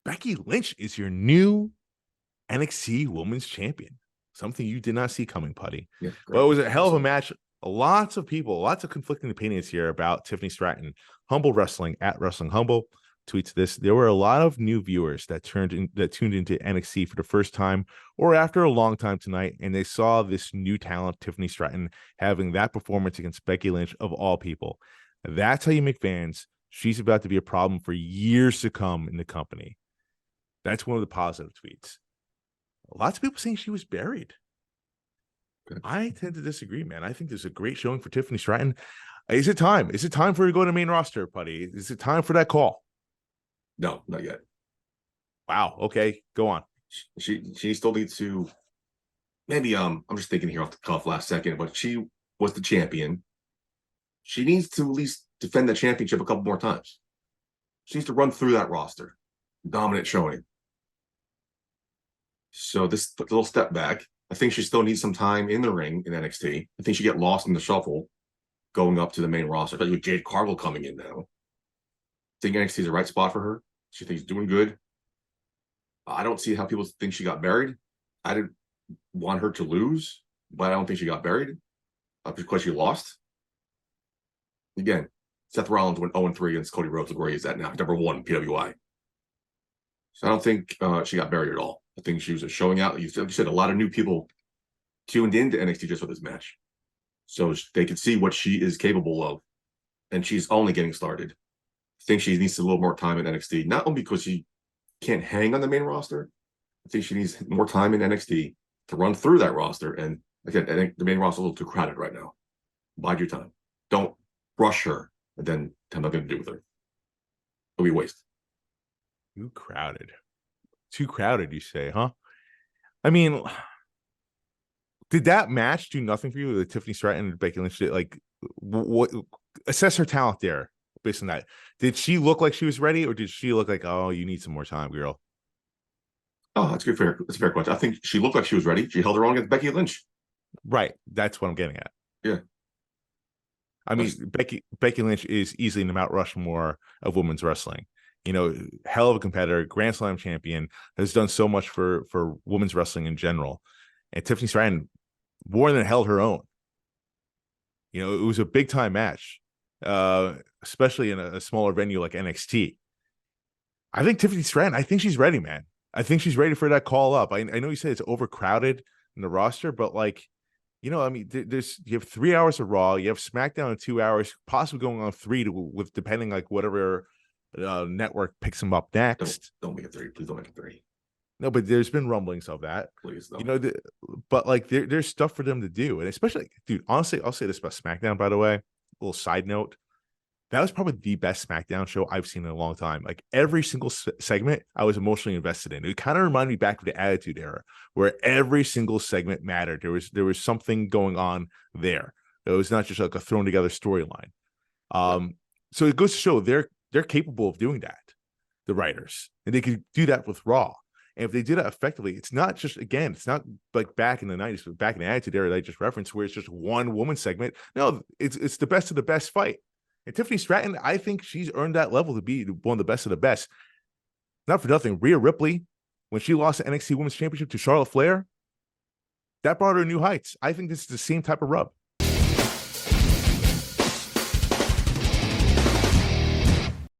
Becky Lynch is your new NXT Women's Champion. Something you did not see coming, Puddy. Yeah, but it was a hell of a match. Lots of people, lots of conflicting opinions here about Tiffany Stratton. Humble Wrestling at Wrestling Humble tweets this. There were a lot of new viewers that tuned into NXT for the first time or after a long time tonight, and they saw this new talent, Tiffany Stratton, having that performance against Becky Lynch of all people. That's how you make fans. She's about to be a problem for years to come in the company. That's one of the positive tweets. Lots of people saying she was buried. I tend to disagree, man. I think there's a great showing for Tiffany Stratton. Is it time? Is it time for her to go to main roster, Puddy? Is it time for that call? No, not yet. Wow. Okay, go on. She still needs to. Maybe I'm just thinking here off the cuff last second, but she was the champion. She needs to at least defend the championship a couple more times. She needs to run through that roster, dominant showing. So this little step back. I think she still needs some time in the ring in NXT. I think she get lost in the shuffle going up to the main roster. Especially with Jade Cargill coming in now. I think NXT is the right spot for her. She thinks doing good. I don't see how people think she got buried. I didn't want her to lose, but I don't think she got buried because she lost. Again, Seth Rollins went 0-3 against Cody Rhodes. Look where he's at now, #1 PWI. So I don't think she got buried at all. I think she was just showing out. You said a lot of new people tuned into NXT just for this match. So they could see what she is capable of. And she's only getting started. I think she needs a little more time in NXT, not only because she can't hang on the main roster. I think she needs more time in NXT to run through that roster. And again, I think the main roster is a little too crowded right now. Bide your time. Don't rush her and then have nothing to do with her. It'll be a waste. Too crowded. Too crowded, you say, huh? I mean, did that match do nothing for you? The Tiffany Stratton and Becky Lynch did, like, what? Assess her talent there based on that. Did she look like she was ready, or did she look like, oh, you need some more time, girl? Oh, that's good. That's a fair question. I think she looked like she was ready. She held her own against Becky Lynch. Right. That's what I'm getting at. Yeah. I mean, Becky Lynch is easily in the Mount Rushmore of women's wrestling. You know, hell of a competitor, Grand Slam champion, has done so much for women's wrestling in general. And Tiffany Stratton more than held her own. You know, it was a big time match, especially in a smaller venue like NXT. I think Tiffany Stratton, I think she's ready, man. I think she's ready for that call up. I know you said it's overcrowded in the roster, but like, you know, I mean, you have 3 hours of Raw, you have SmackDown in 2 hours, possibly going on 3 with depending like whatever network picks them up next. Don't make it 3. Please don't make it 3. No, but there's been rumblings of that. Please don't. You know, but like there's stuff for them to do, and especially, dude. Honestly, I'll say this about SmackDown. By the way, a little side note: that was probably the best SmackDown show I've seen in a long time. Like every single segment, I was emotionally invested in. It kind of reminded me back of the Attitude Era, where every single segment mattered. There was something going on there. It was not just like a thrown together storyline. So it goes to show they're capable of doing that, the writers, and they could do that with Raw. And if they do that effectively, it's not just, again, it's not like back in the 90s, but back in the Attitude Era that I just referenced, where it's just one woman segment. No, it's the best of the best fight. And Tiffany Stratton, I think she's earned that level to be one of the best of the best. Not for nothing, Rhea Ripley, when she lost the NXT Women's Championship to Charlotte Flair, that brought her new heights. I think this is the same type of rub.